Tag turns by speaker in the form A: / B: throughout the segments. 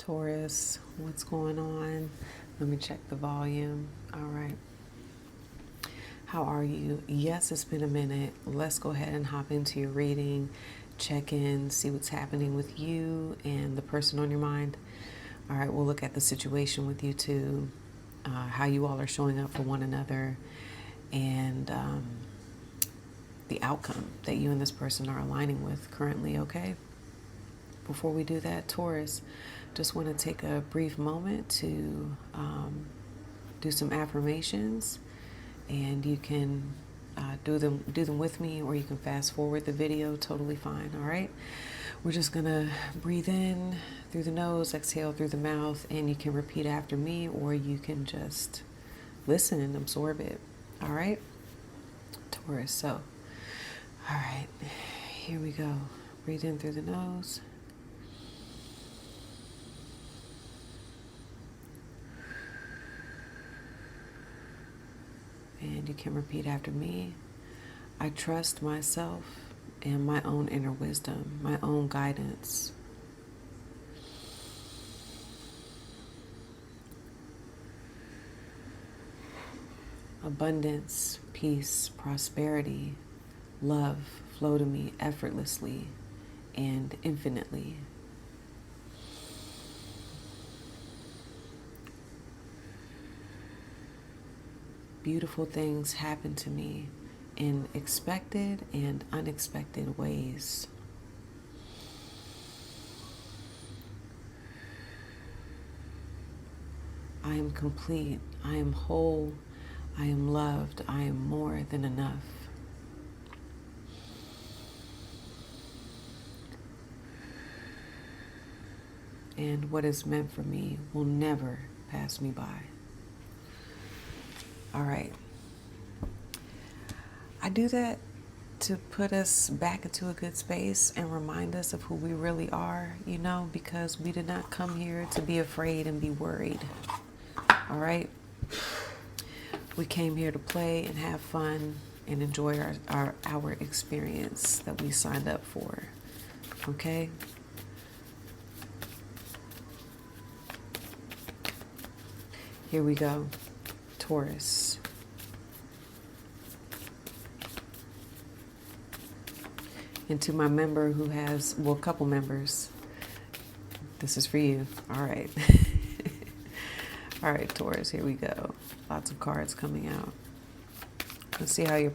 A: Taurus, what's going on? Let me check the volume. All right. How are you? Yes, it's been a minute. Let's go ahead and hop into your reading, check in, see what's happening with you and the person on your mind. All right, we'll look at the situation with you two, how you all are showing up for one another, and the outcome that you and this person are aligning with currently, okay? Before we do that, Taurus, just want to take a brief moment to do some affirmations, and you can do them with me, or you can fast forward the video. Totally fine. All right. We're just gonna breathe in through the nose, exhale through the mouth, and you can repeat after me, or you can just listen and absorb it. All right, Taurus. So, all right, here we go. Breathe in through the nose. And you can repeat after me. I trust myself and my own inner wisdom, my own guidance. Abundance, peace, prosperity, love flow to me effortlessly and infinitely. Beautiful things happen to me in expected and unexpected ways. I am complete. I am whole. I am loved. I am more than enough. And what is meant for me will never pass me by. All right. I do that to put us back into a good space and remind us of who we really are, because we did not come here to be afraid and be worried. All right. We came here to play and have fun and enjoy our experience that we signed up for. Okay. Here we go. Taurus. And to my member who has, a couple members, this is for you. All right. All right, Taurus, here we go. Lots of cards coming out. Let's see how you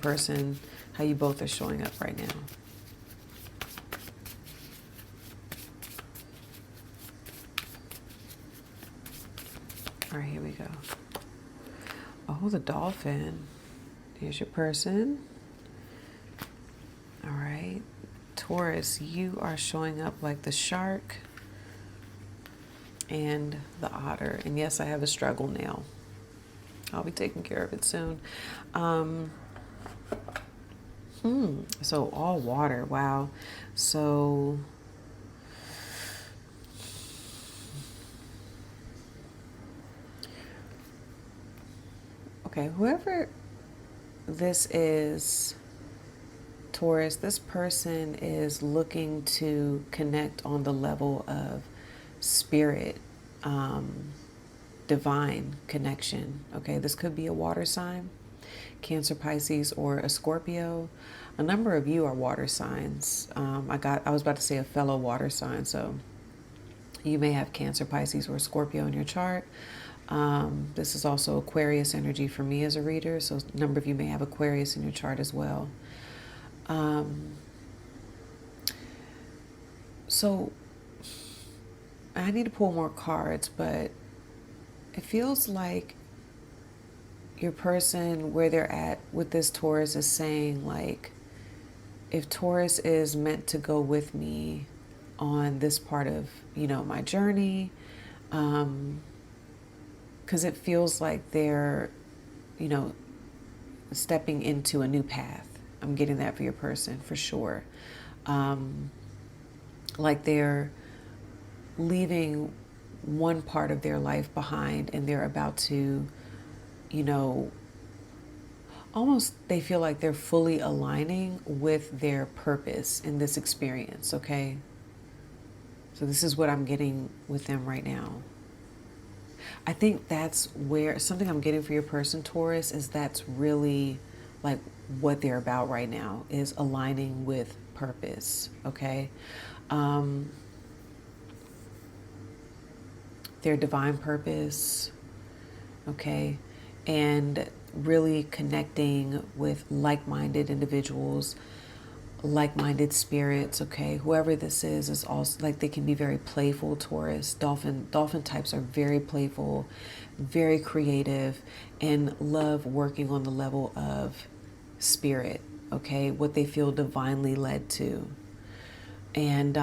A: both are showing up right now. All right, here we go. Oh, the dolphin. Here's your person. All right. Taurus, you are showing up like the shark and the otter. And yes, I have a struggle nail. I'll be taking care of it soon. So all water. Wow. So okay, whoever this is, Taurus, this person is looking to connect on the level of spirit, divine connection. Okay, this could be a water sign, Cancer, Pisces, or a Scorpio. A number of you are water signs. I was about to say a fellow water sign, so you may have Cancer, Pisces, or Scorpio in your chart. This is also Aquarius energy for me as a reader, so a number of you may have Aquarius in your chart as well. So I need to pull more cards, but it feels like your person, where they're at with this Taurus, is saying, like, if Taurus is meant to go with me on this part of, my journey, because it feels like they're, stepping into a new path. I'm getting that for your person for sure. Like they're leaving one part of their life behind and they're about to, almost they feel like they're fully aligning with their purpose in this experience, okay? So this is what I'm getting with them right now. I think that's where something I'm getting for your person, Taurus, is that's really like what they're about right now, is aligning with purpose. Okay. Their divine purpose. Okay. And really connecting with like-minded individuals, like-minded spirits. Okay, whoever this is also like, they can be very playful. Taurus, dolphin types are very playful, very creative, and love working on the level of spirit. Okay, what they feel divinely led to. And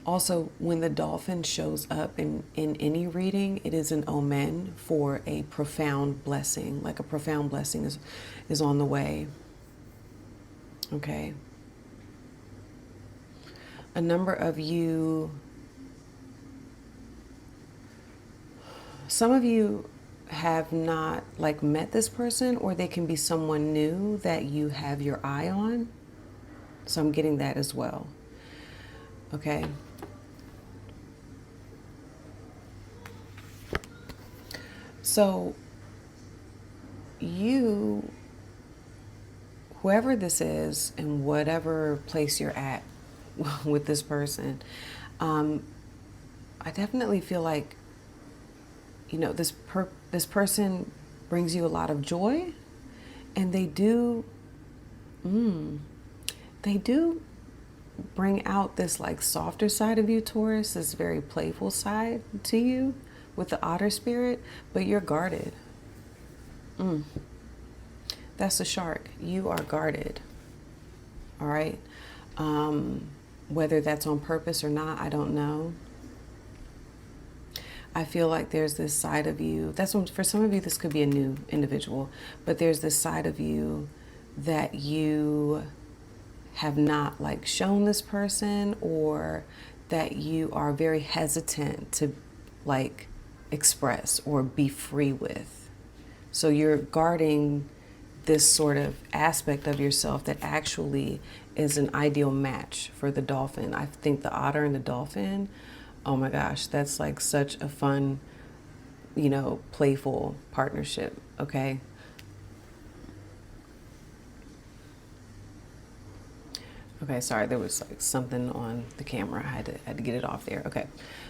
A: also, when the dolphin shows up in any reading, it is an omen for a profound blessing. Like a profound blessing is on the way. Okay. A number of you, some of you have not like met this person, or they can be someone new that you have your eye on. So I'm getting that as well. Okay. So you, whoever this is, in whatever place you're at with this person, I definitely feel like, you know, this person brings you a lot of joy, and they do bring out this like softer side of you, Taurus, this very playful side to you with the otter spirit, but you're guarded. That's the shark. You are guarded. All right. Whether that's on purpose or not, I don't know. I feel like there's this side of you. That's when, for some of you, this could be a new individual, but there's this side of you that you have not like shown this person, or that you are very hesitant to like express or be free with. So you're guarding this sort of aspect of yourself that actually is an ideal match for the dolphin. I think the otter and the dolphin, oh my gosh, that's like such a fun, you know, playful partnership. Okay. Okay, sorry, there was like something on the camera. I had to get it off there. Okay.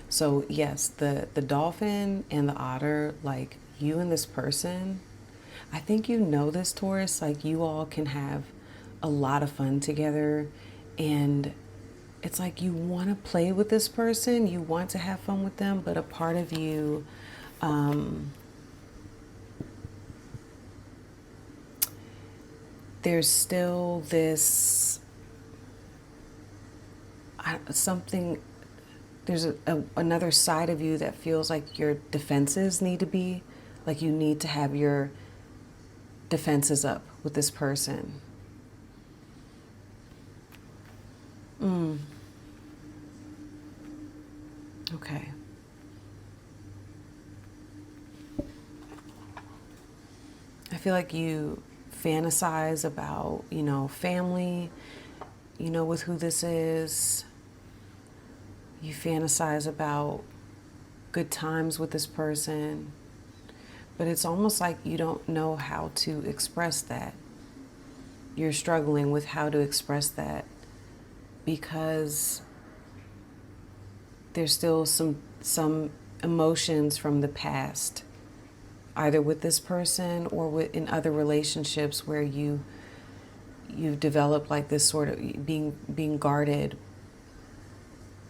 A: So yes, the dolphin and the otter, like you and this person, I think you know this, Taurus, like you all can have a lot of fun together, and it's like you want to play with this person, you want to have fun with them, but a part of you there's still this something, there's another side of you that feels like your defenses need to be, like you need to have your defenses up with this person. Okay. I feel like you fantasize about, you know, family, you know, with who this is. You fantasize about good times with this person, but it's almost like you don't know how to express that. You're struggling with how to express that because there's still some emotions from the past, either with this person or in other relationships where you develop like this sort of being guarded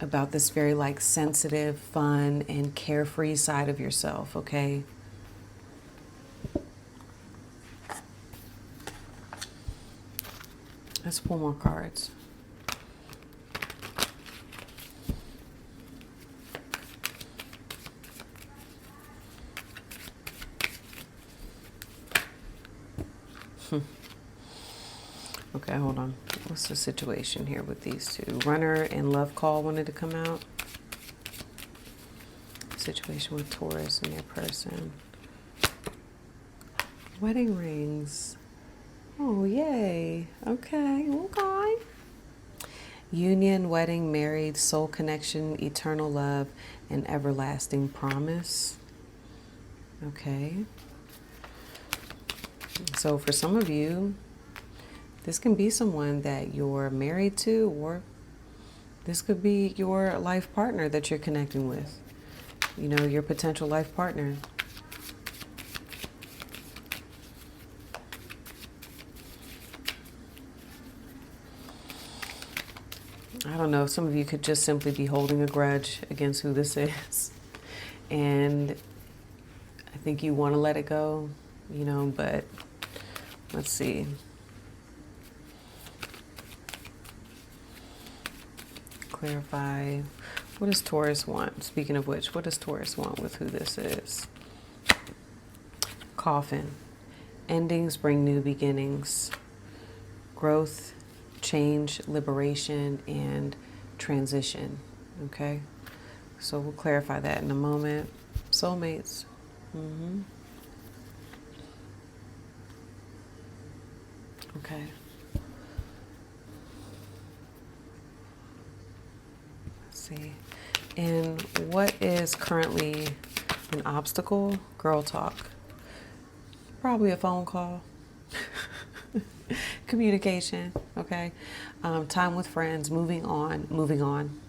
A: about this very like sensitive, fun, and carefree side of yourself. Okay. Let's pull more cards. Okay, hold on. What's the situation here with these two? Runner and Love Call wanted to come out. Situation with Taurus and their person. Wedding rings. Oh, yay. Okay, okay. Union, wedding, married, soul connection, eternal love, and everlasting promise. Okay. So for some of you, this can be someone that you're married to, or this could be your life partner that you're connecting with. You know, your potential life partner. I don't know, some of you could just simply be holding a grudge against who this is. And I think you want to let it go, you know, but let's see. Clarify. What does Taurus want? Speaking of which, what does Taurus want with who this is? Coffin. Endings bring new beginnings. Growth, change, liberation, and transition. Okay? So we'll clarify that in a moment. Soulmates. Okay. Let's see. And what is currently an obstacle? Girl talk. Probably a phone call. Communication. Okay. Time with friends. Moving on.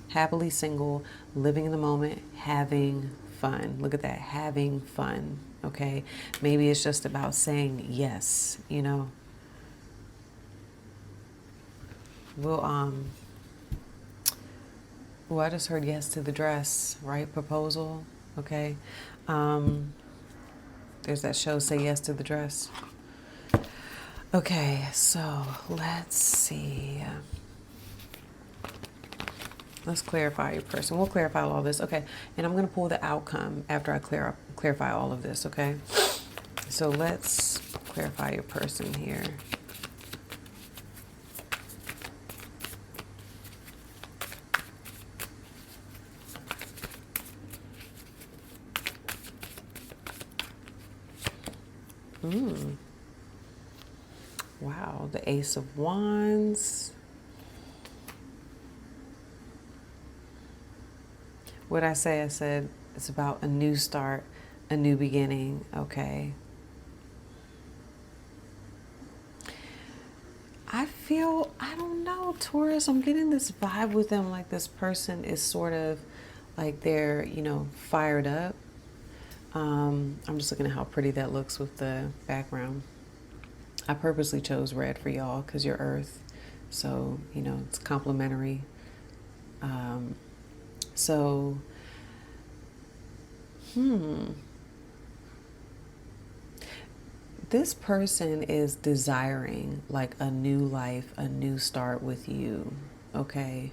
A: Happily single. Living in the moment. Having fun. Look at that. Having fun. Okay. Maybe it's just about saying yes, you know. I just heard yes to the dress, right? Proposal. Okay. There's that show, Say Yes to the Dress. Okay, so let's see. Let's clarify your person. We'll clarify all this. Okay, and I'm going to pull the outcome after I clarify all of this, okay? So let's clarify your person here. Wow, the Ace of Wands. What I say? I said it's about a new start, a new beginning. Okay. I don't know, Taurus, I'm getting this vibe with them, like this person is sort of like they're, you know, fired up. I'm just looking at how pretty that looks with the background. I purposely chose red for y'all because you're earth. So, you know, it's complementary. So, this person is desiring like a new life, a new start with you. Okay.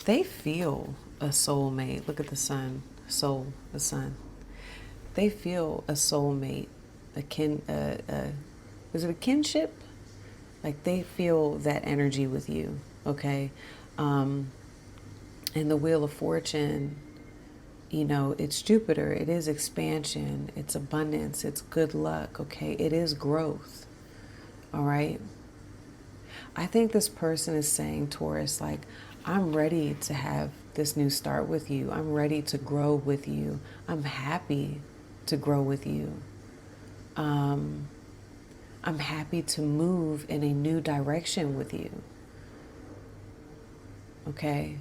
A: They feel a soulmate. Look at the sun, soul, the sun. They feel a soulmate, is it a kinship? Like they feel that energy with you, okay? And the Wheel of Fortune, you know, it's Jupiter, it is expansion, it's abundance, it's good luck, okay? It is growth, all right? I think this person is saying, Taurus, like, I'm ready to have this new start with you. I'm ready to grow with you. I'm happy to grow with you. I'm happy to move in a new direction with you. Okay?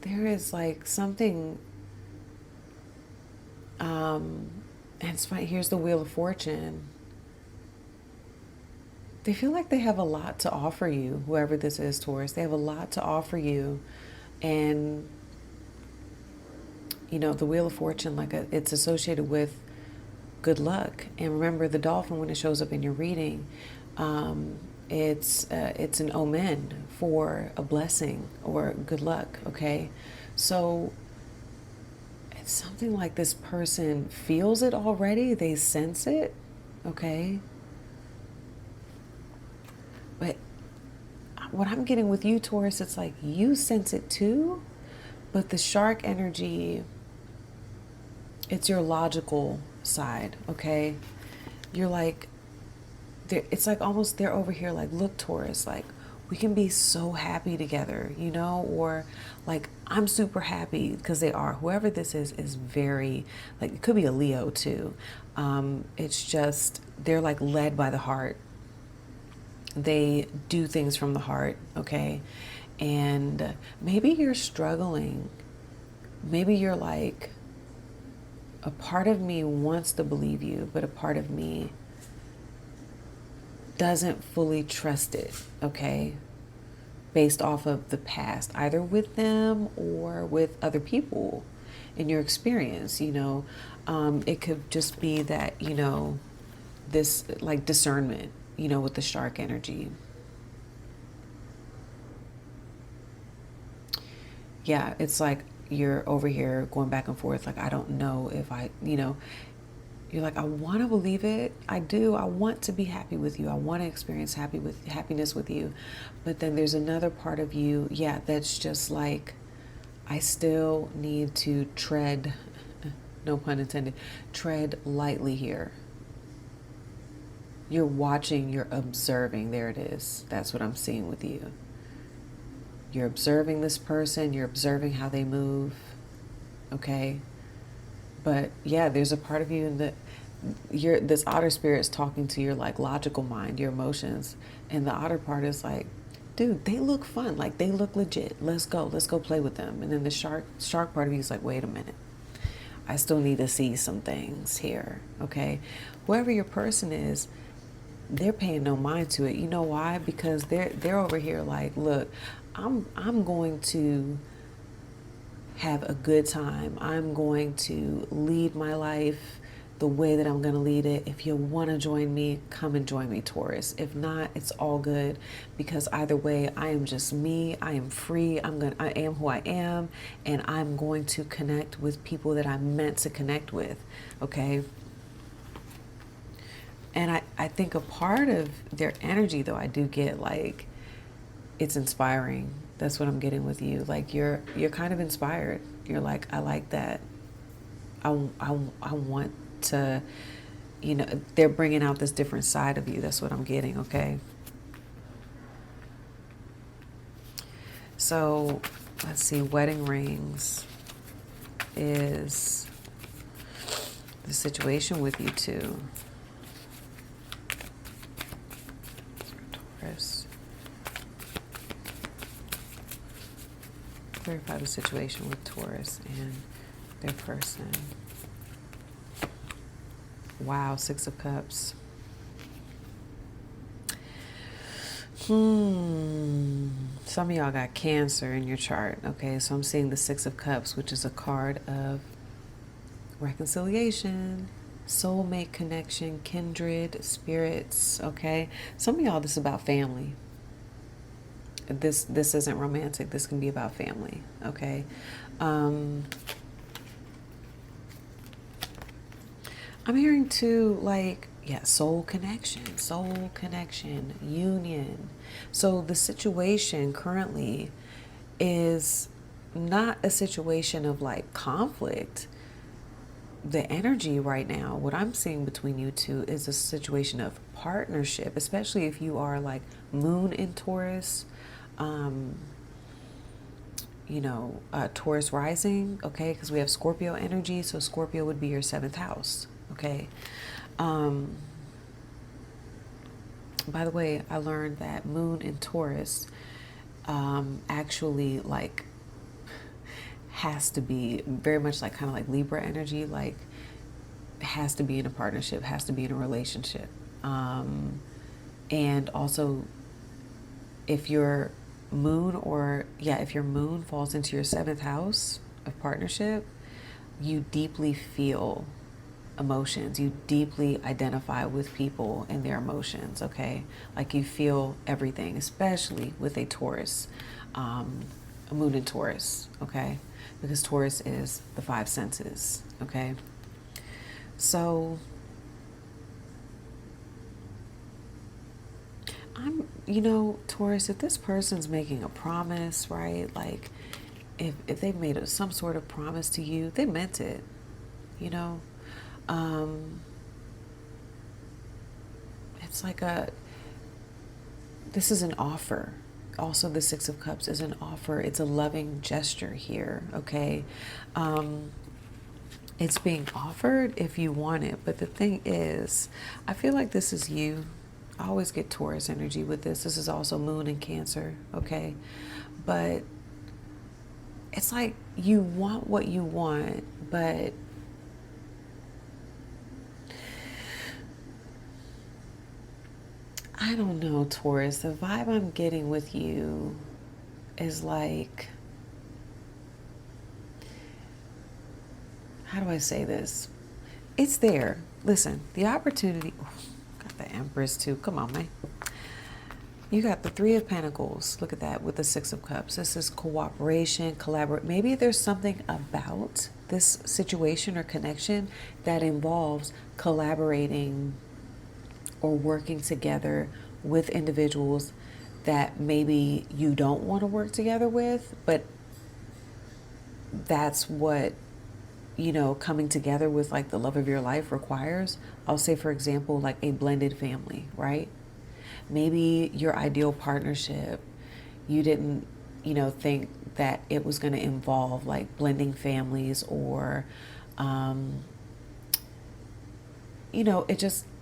A: There is like something, and it's funny, here's the Wheel of Fortune. They feel like they have a lot to offer you, whoever this is, Taurus. They have a lot to offer you. And, you know, the Wheel of Fortune, like it's associated with good luck. And remember, the dolphin, when it shows up in your reading, it's an omen for a blessing or good luck, okay? So it's something like this person feels it already. They sense it, okay? But what I'm getting with you, Taurus, it's like you sense it too, but the shark energy, it's your logical side, okay? You're like, it's like almost they're over here like, look, Taurus, like we can be so happy together, you know, or like I'm super happy because they are. Whoever this is very, like, it could be a Leo too. It's just they're like led by the heart. They do things from the heart, okay? And maybe you're struggling. Maybe you're like, a part of me wants to believe you, but a part of me doesn't fully trust it, okay? Based off of the past, either with them or with other people in your experience, you know. It could just be that, you know, this like discernment, you know, with the shark energy. Yeah, it's like you're over here going back and forth, like, I don't know if I, you know, you're like, I want to believe it. I do. I want to be happy with you. I want to experience happiness with you. But then there's another part of you, yeah, that's just like, I still need to tread, no pun intended, tread lightly here. You're watching, you're observing. There it is. That's what I'm seeing with you. You're observing this person, you're observing how they move, okay? But yeah, there's a part of you in that this outer spirit's talking to your like logical mind, your emotions, and the outer part is like, dude, they look fun, like they look legit. Let's go play with them. And then the shark part of you is like, wait a minute, I still need to see some things here, okay? Whoever your person is, they're paying no mind to it. You know why? Because they're over here like, look, I'm going to have a good time. I'm going to lead my life the way that I'm going to lead it. If you want to join me, come and join me, Taurus. If not, it's all good, because either way, I am just me. I am free. I am who I am, and I'm going to connect with people that I'm meant to connect with. Okay? And I think a part of their energy, though, I do get like, it's inspiring. That's what I'm getting with you. Like you're kind of inspired. You're like, I like that. I want to, you know, they're bringing out this different side of you. That's what I'm getting. Okay. So let's see. Wedding rings is the situation with you two. Taurus. Clarify the situation with Taurus and their person. Wow, Six of Cups. Some of y'all got Cancer in your chart. Okay, so I'm seeing the Six of Cups, which is a card of reconciliation, soulmate connection, kindred spirits. Okay, some of y'all, this is about family. This isn't romantic. This can be about family. Okay. I'm hearing too, like, yeah, soul connection, union. So the situation currently is not a situation of like conflict. The energy right now, what I'm seeing between you two, is a situation of partnership, especially if you are like moon in Taurus, you know, Taurus rising, okay, because we have Scorpio energy, so Scorpio would be your 7th house, okay. By the way, I learned that moon in Taurus actually like has to be very much like kind of like Libra energy, like has to be in a partnership, has to be in a relationship. And also if your if your moon falls into your 7th house of partnership, you deeply feel emotions. You deeply identify with people and their emotions, okay? Like you feel everything, especially with a Taurus, a moon in Taurus, okay? Because Taurus is the 5 senses, okay? So you know, Taurus, if this person's making a promise, right? Like if they've made some sort of promise to you, they meant it, you know? It's like this is an offer. Also, the Six of Cups is an offer. It's a loving gesture here, okay? It's being offered if you want it. But the thing is, I feel like this is you. I always get Taurus energy with this. This is also Moon in Cancer, okay? But it's like you want what you want, but I don't know, Taurus. The vibe I'm getting with you is like, how do I say this? It's there. Listen, the opportunity. Oh, got the Empress too. Come on, man. You got the Three of Pentacles. Look at that with the Six of Cups. This is cooperation, collaborate. Maybe there's something about this situation or connection that involves collaborating or working together with individuals that maybe you don't want to work together with, but that's what, coming together with like the love of your life requires. I'll say, for example, like a blended family, right? Maybe your ideal partnership, you didn't, think that it was going to involve like blending families or,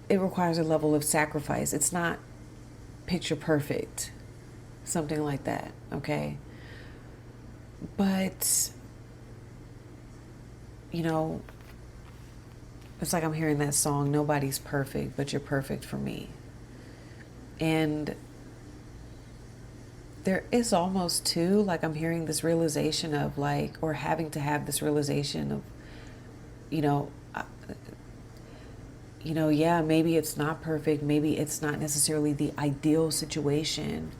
A: it requires a level of sacrifice. It's not picture perfect, something like that, okay? But, it's like I'm hearing that song, nobody's perfect, but you're perfect for me. And there is almost too, like I'm hearing this realization of like, or having to have this realization of, yeah, maybe it's not perfect. Maybe it's not necessarily the ideal situation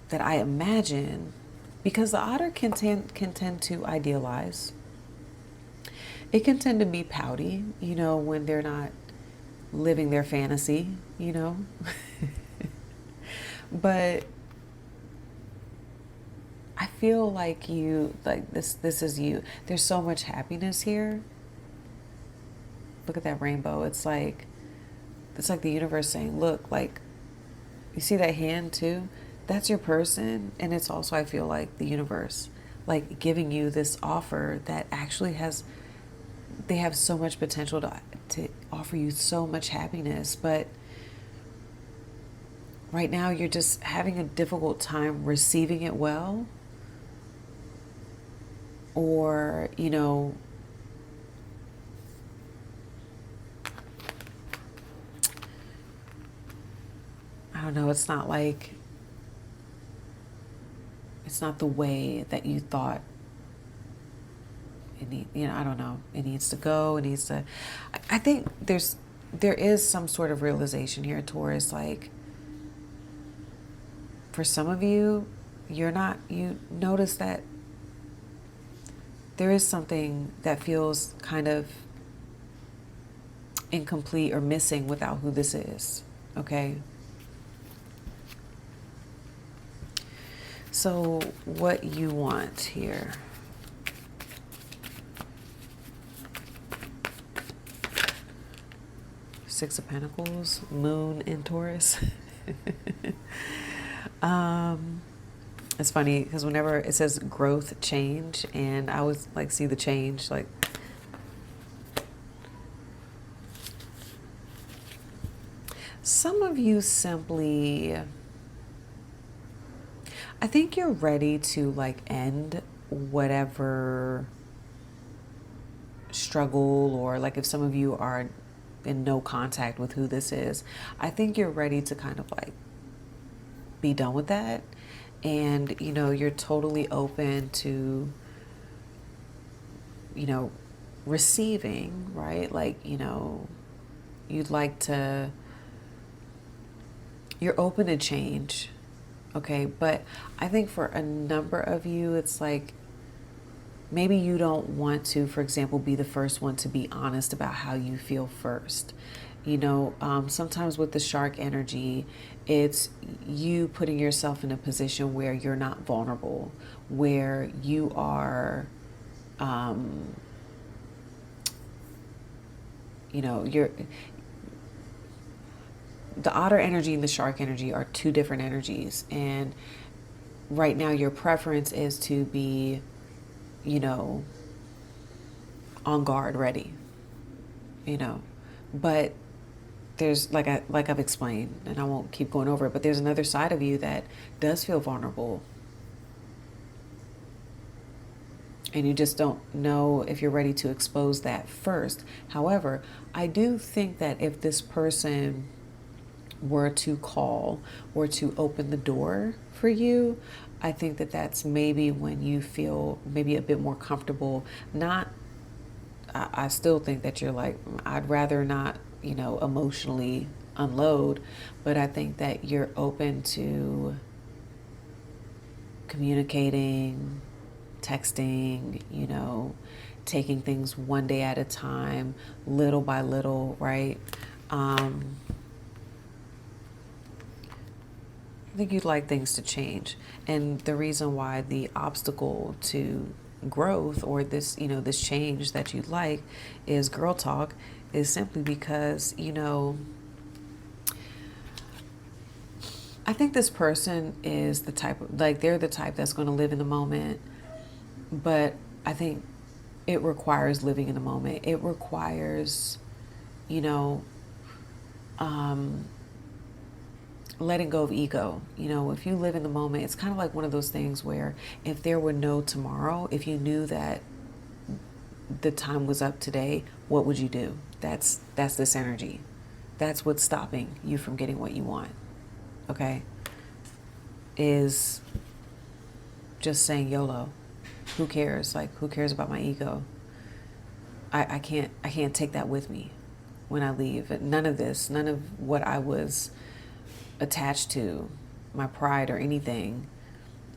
A: that I imagine, because the otter can tend to idealize. It can tend to be pouty, when they're not living their fantasy, But I feel like this is you. There's so much happiness here. Look at that rainbow. It's like the universe saying, look, like, you see that hand too? That's your person. And it's also, I feel like, the universe, like, giving you this offer that actually they have so much potential to offer you so much happiness. But right now you're just having a difficult time receiving it well. Or, I don't know, it's not the way that you thought I don't know, it needs to go, I think there is some sort of realization here, Taurus, like, for some of you, you notice that there is something that feels kind of incomplete or missing without who this is, okay? So what you want here. Six of Pentacles, Moon in Taurus. It's funny because whenever it says growth, change, and I always like see the change, like, some of you simply, I think you're ready to like end whatever struggle, or like if some of you are in no contact with who this is, I think you're ready to kind of like be done with that. And, you're totally open to, receiving, right? Like, you'd like to, you're open to change. Okay. But I think for a number of you, it's like, maybe you don't want to, for example, be the first one to be honest about how you feel first. Sometimes with the shark energy, it's you putting yourself in a position where you're not vulnerable, where you are, the otter energy and the shark energy are two different energies. And right now your preference is to be, on guard, ready, but there's like I've explained, and I won't keep going over it, but there's another side of you that does feel vulnerable, and you just don't know if you're ready to expose that first. However, I do think that if this person were to call or to open the door for you, I think that that's maybe when you feel maybe a bit more comfortable. Not, I still think that you're like, I'd rather not, emotionally unload, but I think that you're open to communicating, texting, taking things one day at a time, little by little, right? I think you'd like things to change. And the reason why the obstacle to growth, or this, this change that you'd like, is girl talk, is simply because, I think this person is the type of, like, they're the type that's going to live in the moment, but I think it requires living in the moment. It requires, letting go of ego. If you live in the moment, it's kind of like one of those things where if there were no tomorrow, if you knew that the time was up today, what would you do? That's this energy. That's what's stopping you from getting what you want. Okay? Is just saying YOLO. Who cares? Like, who cares about my ego? I can't take that with me when I leave. None of what I was attached to, my pride or anything,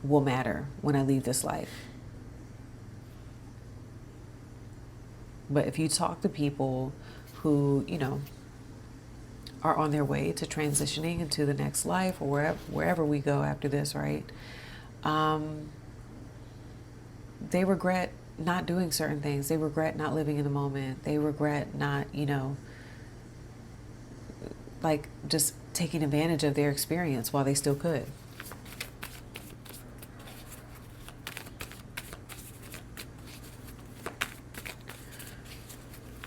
A: will matter when I leave this life. But if you talk to people who, are on their way to transitioning into the next life, or wherever we go after this, right? They regret not doing certain things. They regret not living in the moment. They regret not, like, just taking advantage of their experience while they still could.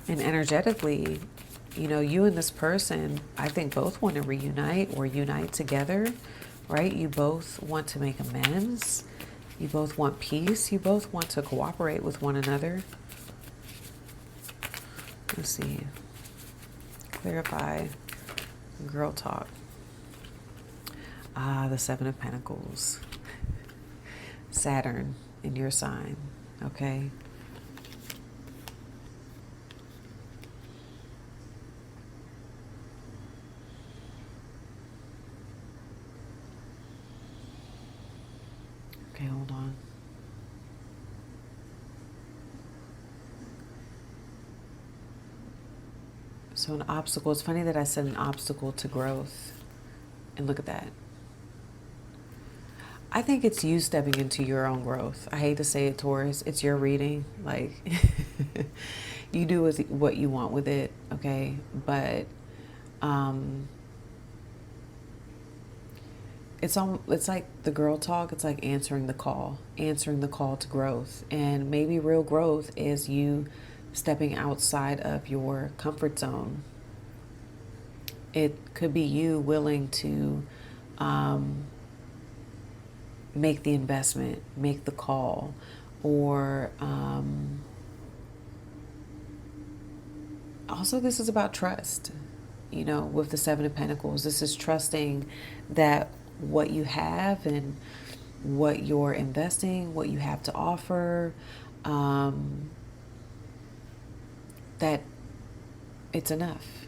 A: And energetically, you and this person, I think, both want to reunite or unite together, right? You both want to make amends. You both want peace. You both want to cooperate with one another. Let's see. Clarify. Girl talk. The Seven of Pentacles. Saturn in your sign. Okay. Okay, hold on. So an obstacle, it's funny that I said an obstacle to growth. And look at that. I think it's you stepping into your own growth. I hate to say it, Taurus. It's your reading. Like, you do what you want with it, okay? But it's like the girl talk. It's like answering the call to growth. And maybe real growth is you stepping outside of your comfort zone. It could be you willing to make the investment, make the call, or also this is about trust. With the Seven of Pentacles, this is trusting that what you have and what you're investing, what you have to offer, that it's enough,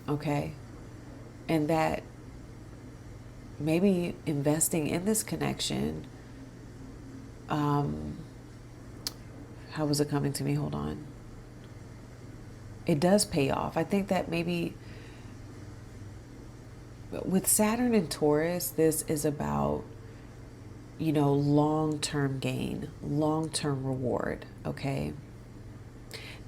A: okay? And that maybe investing in this connection, how was it coming to me? Hold on. It does pay off. I think that maybe with Saturn and Taurus, this is about, long-term gain, long-term reward, okay?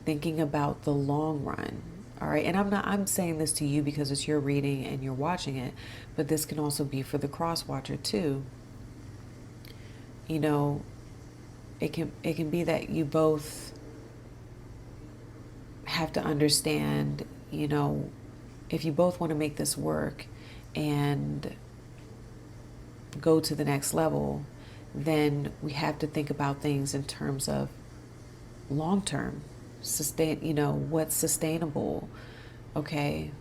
A: Thinking about the long run, All right. And I'm saying this to you because it's your reading and you're watching it, but this can also be for the cross watcher too. You know, it can be that you both have to understand, you know, if you both want to make this work and go to the next level, then we have to think about things in terms of long term, sustain, you know, what's sustainable. Okay.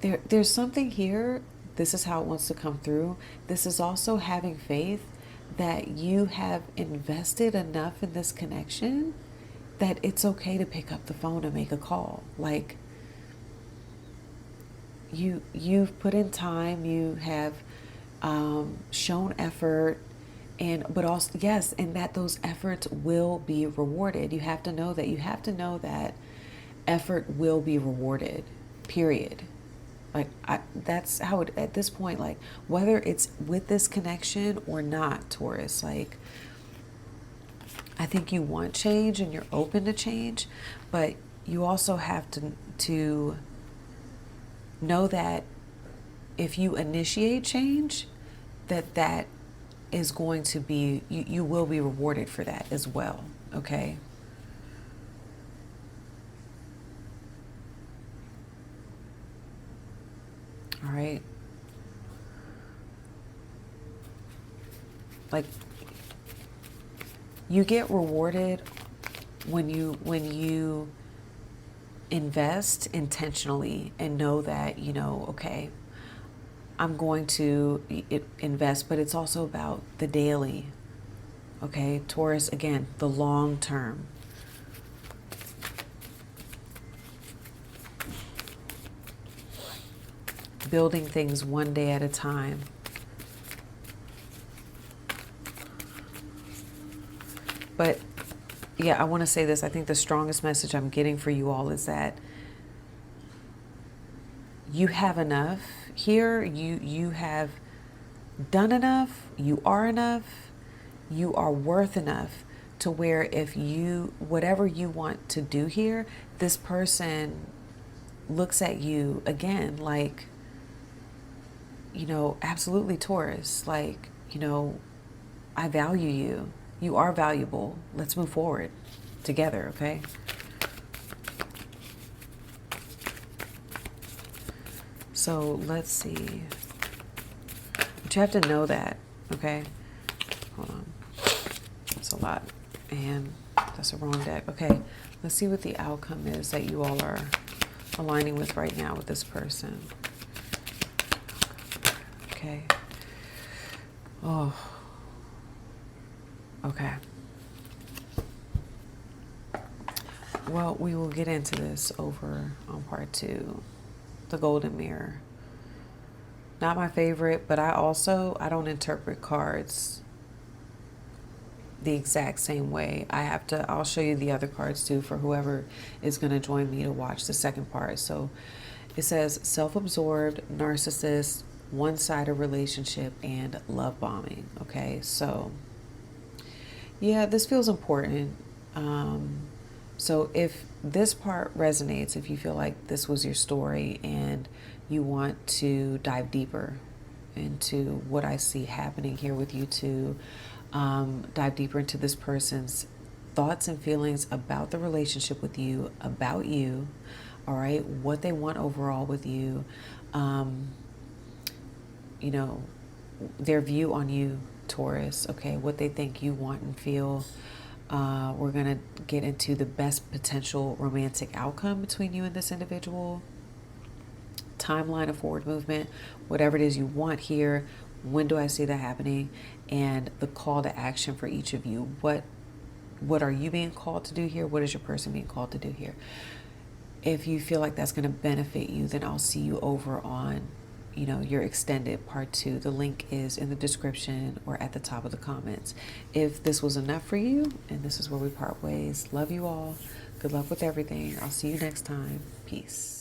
A: There's something here. This is how it wants to come through. This is also having faith that you have invested enough in this connection that it's okay to pick up the phone and make a call. Like, you've put in time, you have shown effort, and but also, yes, and that those efforts will be rewarded. You have to know that. You have to know that effort will be rewarded, period. Like, that's how it, at this point, like, whether it's with this connection or not, Taurus, like, I think you want change and you're open to change, but you also have to know that if you initiate change, that is going to be, you will be rewarded for that as well. Okay. All right. Like, you get rewarded when you invest intentionally and know that, you know, okay, I'm going to invest, but it's also about the daily. Okay, Taurus, again, the long term. Building things one day at a time. But yeah, I want to say this. I think the strongest message I'm getting for you all is that you have enough here. You have done enough. You are enough. You are worth enough to where if you, whatever you want to do here, this person looks at you again like, you know, absolutely, Taurus, like, you know, I value you. You are valuable. Let's move forward together, okay? So let's see. But you have to know that, okay? Hold on. That's a lot. And that's a wrong deck. Okay, let's see what the outcome is that you all are aligning with right now with this person. Okay. Oh. Okay. Well, we will get into this over on part 2. The Golden Mirror. Not my favorite, but I don't interpret cards the exact same way. I'll show you the other cards too for whoever is going to join me to watch the second part. So it says self-absorbed, narcissist, one-sided relationship, and love bombing. Okay, so yeah, this feels important. So if this part resonates, if you feel like this was your story and you want to dive deeper into what I see happening here with you two, dive deeper into this person's thoughts and feelings about the relationship with you, about you, all right, what they want overall with you, you know, their view on you, Taurus, okay, what they think you want and feel. We're going to get into the best potential romantic outcome between you and this individual, timeline of forward movement, whatever it is you want here. When do I see that happening? And the call to action for each of you. What are you being called to do here? What is your person being called to do here? If you feel like that's going to benefit you, then I'll see you over on, you know, your extended part 2. The link is in the description or at the top of the comments. If this was enough for you, and this is where we part ways, love you all. Good luck with everything. I'll see you next time. Peace.